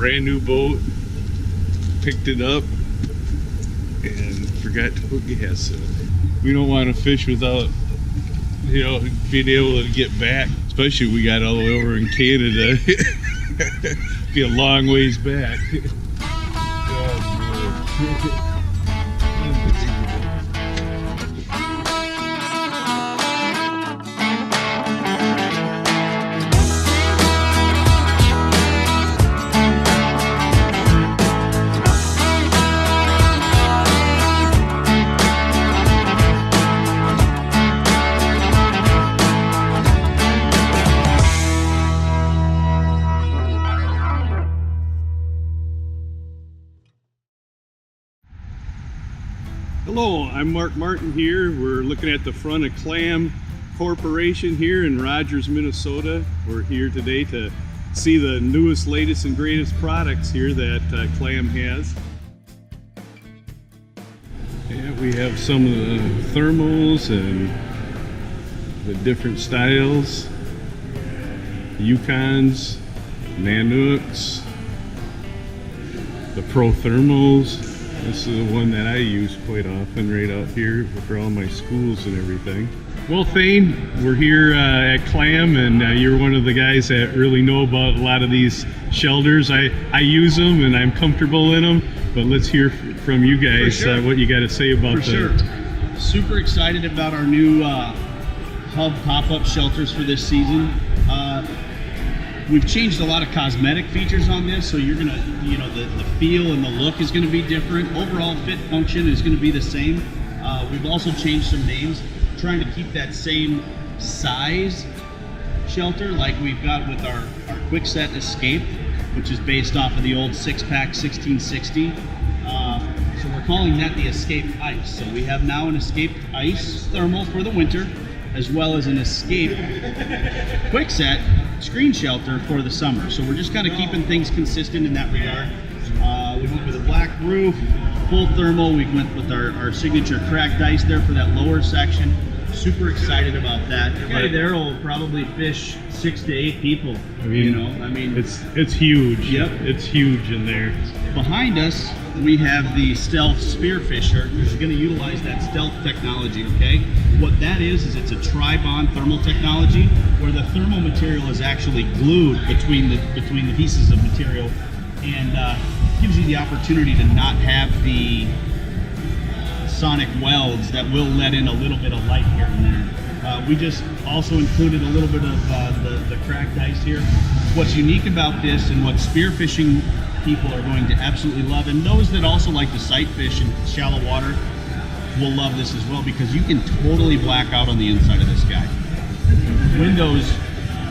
brand new boat, picked it up, and forgot to put gas in it. We don't want to fish without, you know, being able to get back. Especially we got all the way over in Canada. Be a long ways back. Oh, hello, I'm Mark Martin here. We're looking at the front of Clam Corporation here in Rogers, Minnesota. We're here today to see the newest, latest, and greatest products here that Clam has. Yeah, we have some of the thermals and the different styles, Yukons, Nanooks, the Pro Thermals. This is the one that I use quite often right out here for all my schools and everything. Well, Thane, we're here at Clam, and you're one of the guys that really know about a lot of these shelters. I use them and I'm comfortable in them, but let's hear from you guys what you got to say about that. Super excited about our new hub pop-up shelters for this season. We've changed a lot of cosmetic features on this, so you're gonna, you know, the feel and the look is gonna be different. Overall fit function is gonna be the same. We've also changed some names, trying to keep that same size shelter like we've got with our Quickset Escape, which is based off of the old 6-pack 1660. So we're calling that the Escape Ice. So we have now an Escape Ice thermal for the winter, as well as an Escape Quickset screen shelter for the summer. So we're just kind of keeping things consistent in that regard. We went with a black roof, full thermal. We went with our signature cracked ice there for that lower section. Super excited about that. Right there will probably fish 6 to 8 people. I mean, you know, it's huge. Yep, it's huge in there. Behind us, we have the Stealth Spearfisher, which is going to utilize that stealth technology. Okay, what that is it's a tri-bond thermal technology, where the thermal material is actually glued between the pieces of material, and gives you the opportunity to not have the sonic welds that will let in a little bit of light here and there. We just also included a little bit of the cracked ice here. What's unique about this, and what spearfishing people are going to absolutely love, and those that also like to sight fish in shallow water will love this as well, because you can totally black out on the inside of this guy. Windows,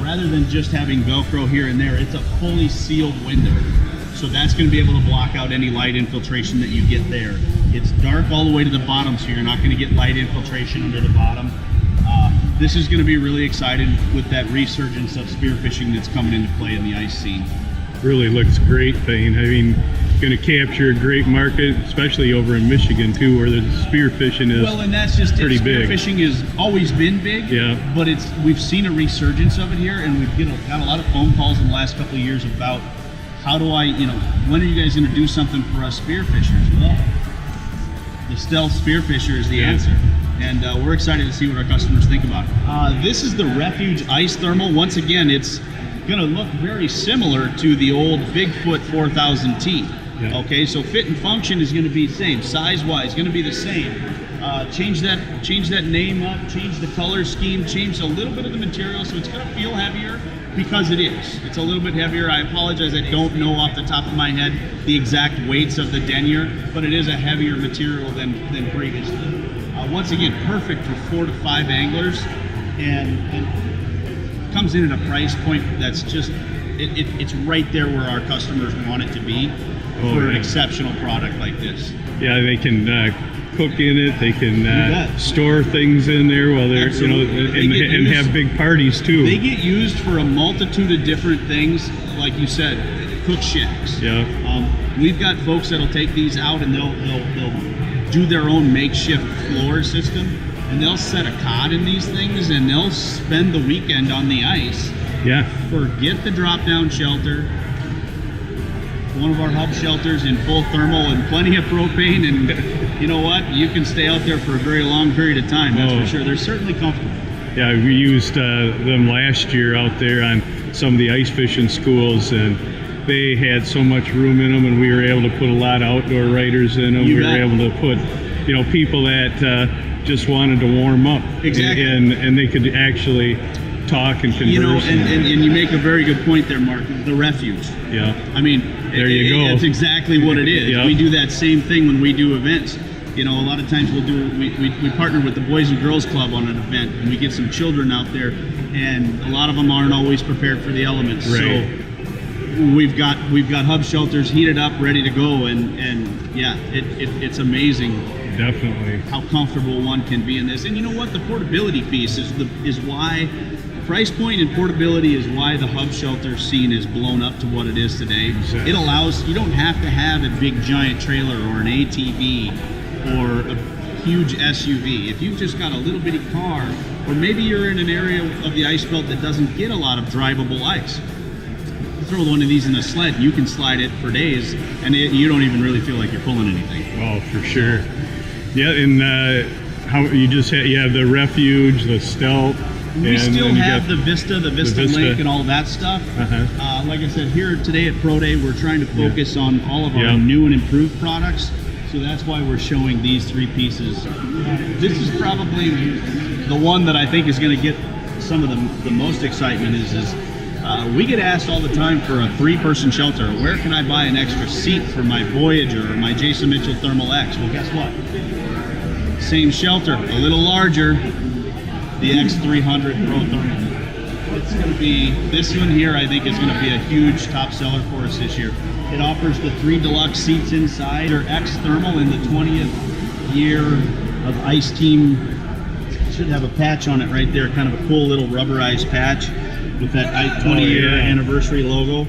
rather than just having Velcro here and there, it's a fully sealed window. So that's going to be able to block out any light infiltration that you get there. It's dark all the way to the bottom, so you're not going to get light infiltration under the bottom. This is going to be really exciting with that resurgence of spearfishing that's coming into play in the ice scene. Really looks great, Thane. I mean, going to capture a great market, especially over in Michigan too, where the spearfishing is well, and that's just pretty big. Spearfishing has always been big, yeah. But we've seen a resurgence of it here, and we've got a lot of phone calls in the last couple of years about how do I, when are you guys going to do something for us spearfishers? Well, the Stealth Spearfisher is the answer. And we're excited to see what our customers think about it. This is the Refuge Ice Thermal. Once again, it's going to look very similar to the old Bigfoot 4000T. Yeah. Okay, so fit and function is going to be the same. Size-wise, going to be the same. Change that name up, change the color scheme, change a little bit of the material, so it's going to feel heavier, because it is. It's a little bit heavier. I apologize, I don't know off the top of my head the exact weights of the denier, but it is a heavier material than previously. Once again, perfect for 4 to 5 anglers, and comes in at a price point that's just, it's right there where our customers want it to be for an exceptional product like this. Yeah, they can cook in it, they can store things in there while they're, and have big parties too. They get used for a multitude of different things, like you said, cook shacks. Yeah. We've got folks that'll take these out and they'll do their own makeshift floor system, and they'll set a cot in these things, and they'll spend the weekend on the ice. Yeah. Forget the drop-down shelter. one of our hub shelters in full thermal and plenty of propane, and you know what? You can stay out there for a very long period of time, that's for sure. They're certainly comfortable. Yeah, we used them last year out there on some of the ice fishing schools, and they had so much room in them, and we were able to put a lot of outdoor riders in them. We were able to put, you know, people that just wanted to warm up. Exactly. And they could actually talk and converse. You know, and you make a very good point there, Mark. The refuge. Yeah. I mean, there you go. That's exactly what it is. Yep. We do that same thing when we do events. You know, a lot of times we partner with the Boys and Girls Club on an event, and we get some children out there, and a lot of them aren't always prepared for the elements. Right. So we've got hub shelters heated up, ready to go, and yeah, it's amazing. Definitely. How comfortable one can be in this. And you know what? The portability piece is why price point and portability is why the hub shelter scene is blown up to what it is today. Exactly. It allows, you don't have to have a big giant trailer or an ATV or a huge SUV. If you've just got a little bitty car, or maybe you're in an area of the ice belt that doesn't get a lot of drivable ice, you throw one of these in a sled, you can slide it for days, and you don't even really feel like you're pulling anything. Oh, for sure. Yeah, and how you have the refuge, the stealth. We still have the Vista Link and all that stuff. Like I said, here today at Pro Day, we're trying to focus on all of our new and improved products. So that's why we're showing these three pieces. This is probably the one that I think is going to get some of the most excitement is we get asked all the time for a 3-person shelter. Where can I buy an extra seat for my Voyager or my Jason Mitchell Thermal X? Well, guess what? Same shelter, a little larger, the X300 Pro Thermal. It's going to be, this one here I think is going to be a huge top seller for us this year. It offers the 3 deluxe seats inside, or X Thermal in the 20th year of Ice Team. Should have a patch on it right there, kind of a cool little rubberized patch with that 20-year anniversary logo.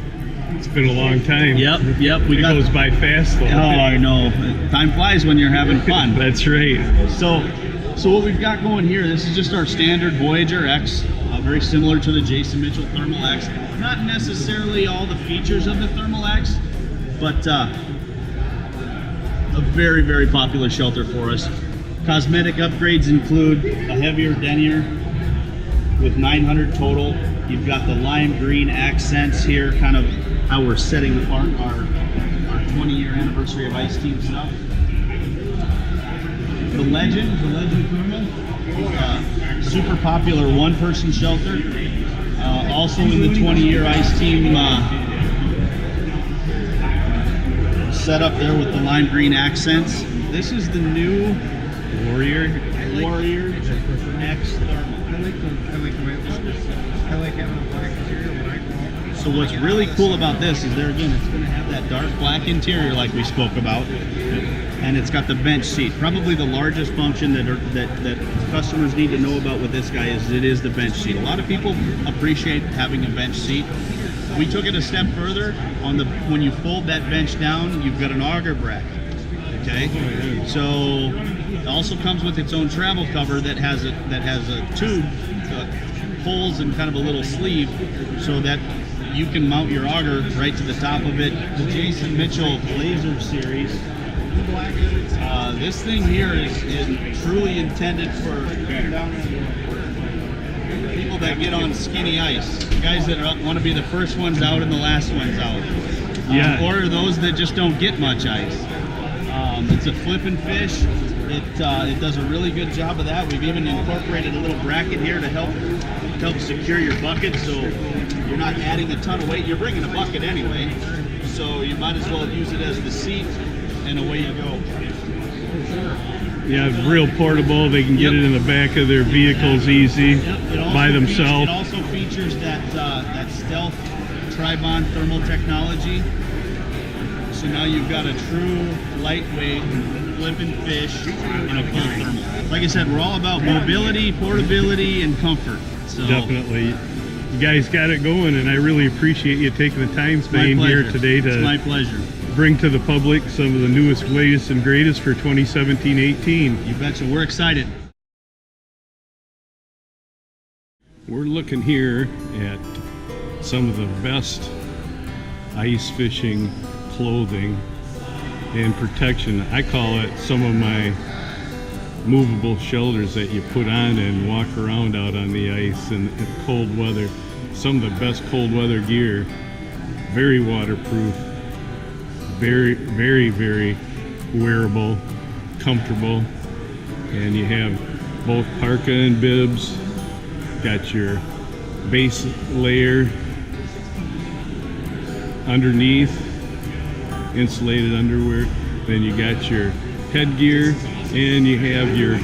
It's been a long time. Yep. It goes by fast though. Oh, I know. Time flies when you're having fun. That's right. So what we've got going here, this is just our standard Voyager X, very similar to the Jason Mitchell Thermal X. Not necessarily all the features of the Thermal X, but a very, very popular shelter for us. Cosmetic upgrades include a heavier denier with 900 total. You've got the lime green accents here, kind of how we're setting apart our 20-year anniversary of Ice Team stuff. The Legend Thermal, super popular 1-person shelter. Also in the 20-year Ice Team setup there with the lime green accents. This is the new Warrior X Thermal. I like having a black interior when I go out. So what's really cool about this is there again, it's going to have that dark black interior like we spoke about, and it's got the bench seat. Probably the largest function that customers need to know about with this guy is it is the bench seat. A lot of people appreciate having a bench seat. We took it a step further. When you fold that bench down, you've got an auger bracket. Okay, so it also comes with its own travel cover that has a tube, holes and kind of a little sleeve, so that you can mount your auger right to the top of it. The Jason Mitchell Laser Series. This thing here is truly intended for people that get on skinny ice, guys that want to be the first ones out and the last ones out, or those that just don't get much ice. It's a flip and fish. It does a really good job of that. We've even incorporated a little bracket here to help secure your bucket, so you're not adding a ton of weight. You're bringing a bucket anyway, so you might as well use it as the seat, and away you go. Yeah, real portable. They can get it in the back of their vehicles easy by themselves. It also features that stealth Tri-Bond thermal technology. So now you've got a true lightweight flip and fish in a full thermal. Like I said, we're all about mobility, portability, and comfort. So definitely. You guys got it going, and I really appreciate you taking the time staying here today to my pleasure. Bring to the public some of the newest, latest, and greatest for 2017-18. You betcha. We're excited. We're looking here at some of the best ice fishing clothing and protection. I call it some of my movable shoulders that you put on and walk around out on the ice in cold weather. Some of the best cold weather gear. Very waterproof, very, very, very wearable, comfortable, and you have both parka and bibs. Got your base layer underneath, insulated underwear. Then you got your headgear, and you have your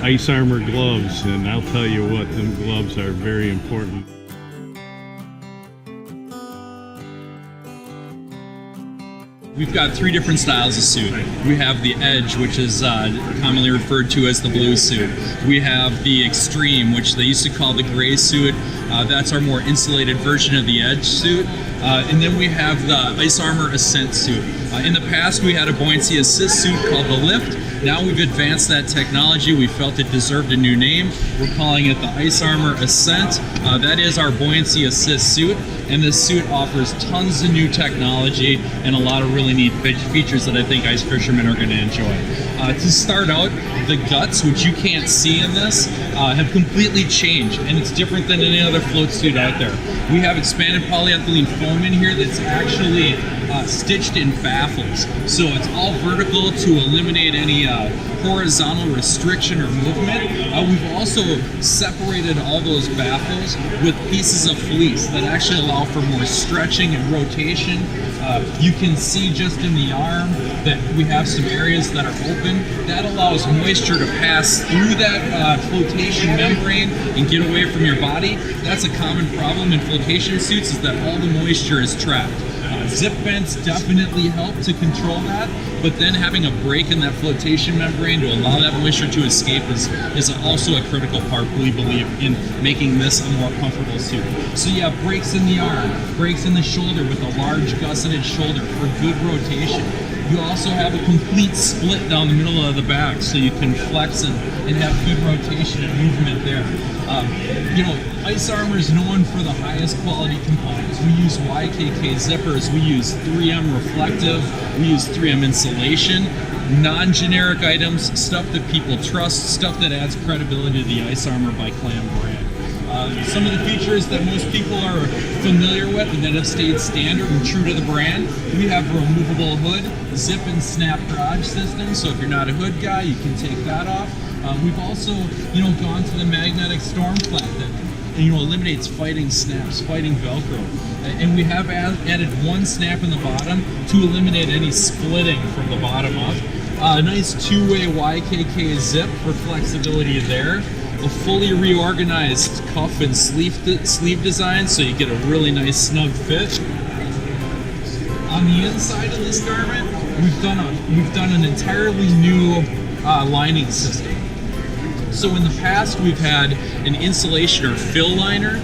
ice armor gloves. And I'll tell you what, them gloves are very important. We've got 3 different styles of suit. We have the Edge, which is commonly referred to as the blue suit. We have the Extreme, which they used to call the gray suit. That's our more insulated version of the Edge suit. And then we have the Ice Armor Ascent suit. In the past, we had a buoyancy assist suit called the Lift. Now we've advanced that technology. We felt it deserved a new name. We're calling it the Ice Armor Ascent. That is our buoyancy assist suit. And this suit offers tons of new technology and a lot of really neat features that I think ice fishermen are going to enjoy. To start out, the guts, which you can't see in this, have completely changed, and it's different than any other float suit out there. We have expanded polyethylene foam in here that's actually stitched in baffles. So it's all vertical to eliminate any horizontal restriction or movement. We've also separated all those baffles with pieces of fleece that actually allow for more stretching and rotation. You can see just in the arm that we have some areas that are open. That allows moisture to pass through that flotation membrane and get away from your body. That's a common problem in flotation suits, is that all the moisture is trapped. Zip vents definitely help to control that, but then having a break in that flotation membrane to allow that moisture to escape is also a critical part, we believe, in making this a more comfortable suit. So you have breaks in the arm, breaks in the shoulder with a large gusseted shoulder for good rotation. You also have a complete split down the middle of the back, so you can flex and have good rotation and movement there. Ice Armor is known for the highest quality components. We use YKK zippers, we use 3M reflective, we use 3M insulation, non-generic items, stuff that people trust, stuff that adds credibility to the Ice Armor by Clam brand. Some of the features that most people are familiar with and that have stayed standard and true to the brand, we have a removable hood, zip and snap garage system, so if you're not a hood guy, you can take that off. We've also, gone to the magnetic storm flat that, eliminates fighting snaps, fighting Velcro. And we have added one snap in the bottom to eliminate any splitting from the bottom up. A nice two-way YKK zip for flexibility there. A fully reorganized cuff and sleeve design, so you get a really nice snug fit. On the inside of this garment, we've done an entirely new lining system. So in the past, we've had an insulation or fill liner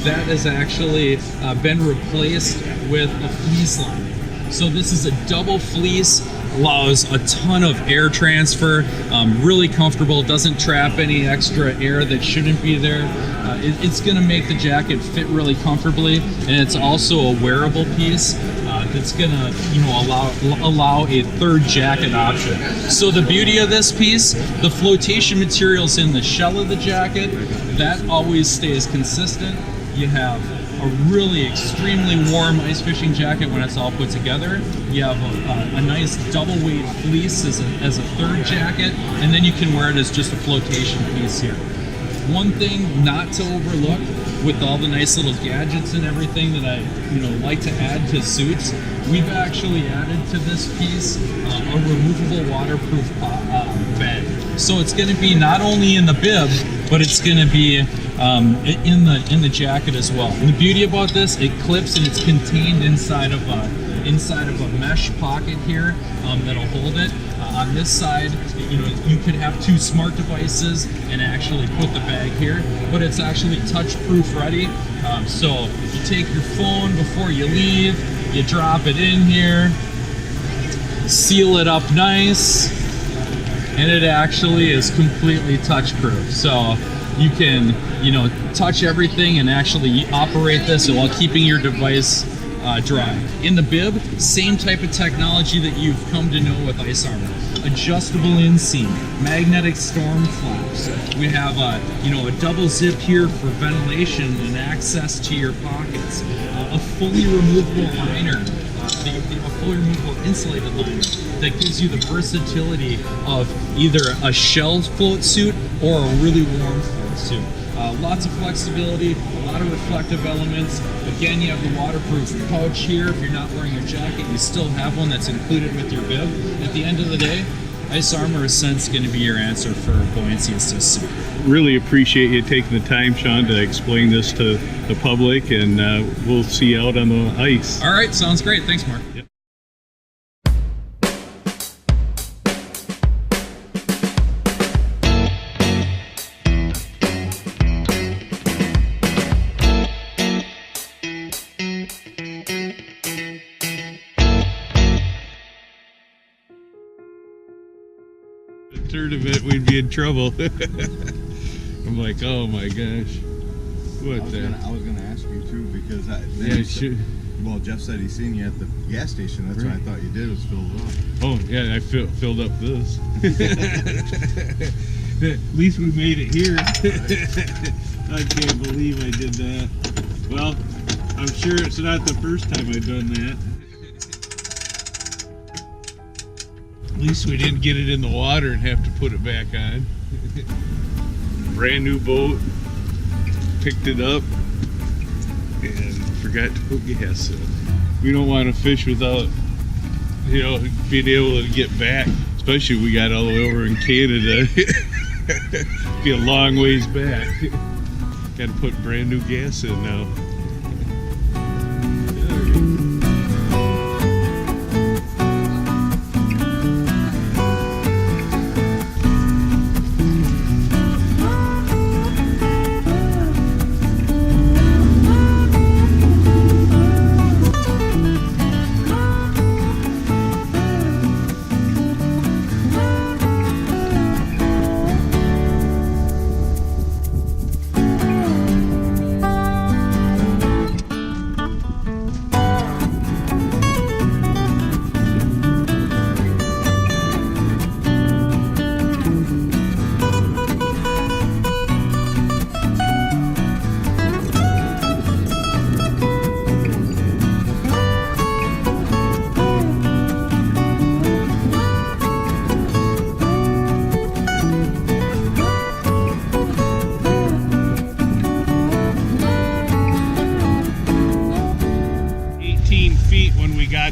that has actually been replaced with a fleece liner. So this is a double fleece, allows a ton of air transfer, really comfortable, doesn't trap any extra air that shouldn't be there. It's going to make the jacket fit really comfortably, and it's also a wearable piece that's going to allow a third jacket option. So the beauty of this piece, the flotation materials in the shell of the jacket, that always stays consistent. You have a really extremely warm ice fishing jacket when it's all put together. You have a nice double weight fleece as a third jacket, and then you can wear it as just a flotation piece here. One thing not to overlook with all the nice little gadgets and everything that I like to add to suits, we've actually added to this piece a removable waterproof bed. So it's going to be not only in the bib, but it's going to be in the jacket as well. And the beauty about this, it clips and it's contained inside of a mesh pocket here that'll hold it. On this side, you could have two smart devices and actually put the bag here, but it's actually touch-proof ready. So you take your phone before you leave, you drop it in here, seal it up nice, and it actually is completely touch-proof. So you can, touch everything and actually operate this while keeping your device dry. In the bib, same type of technology that you've come to know with ice armor. Adjustable inseam, magnetic storm flaps. We have a double zip here for ventilation and access to your pockets. A fully removable liner, a fully removable insulated liner that gives you the versatility of either a shell float suit or a really warm float suit. Lots of flexibility, a lot of reflective elements. Again, you have the waterproof pouch here. If you're not wearing your jacket, you still have one that's included with your bib. At the end of the day, ice armor is going to be your answer for buoyancy assist suit. Really appreciate you taking the time, Sean, to explain this to the public, and we'll see you out on the ice. All right, sounds great. Thanks, Mark. Yep. A third of it, we'd be in trouble. I'm like, oh my gosh. What I was gonna ask you too, because well, Jeff said he seen you at the gas station. That's Right. what I thought you did, was fill it up. Oh yeah, I filled up this. At least we made it here. I can't believe I did that. Well, I'm sure it's not the first time I've done that. At least we didn't get it in the water and have to put it back on. Brand new boat. Picked it up and forgot to put gas in. We don't want to fish without, being able to get back. Especially we got all the way over in Canada. Be a long ways back. Got to put brand new gas in now.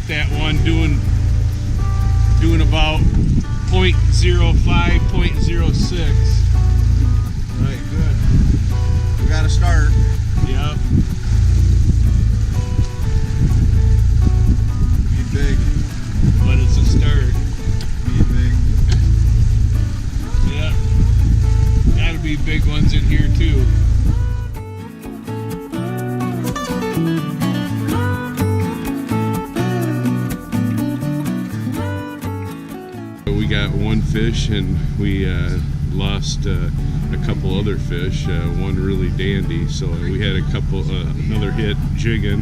That one doing about 0.05, 0.06. Right, good. We got to start. Yep. Be big. But it's a start. Be big. Yep. Gotta be big ones in here too. We got one fish and we lost a couple other fish, one really dandy, so we had another hit jigging.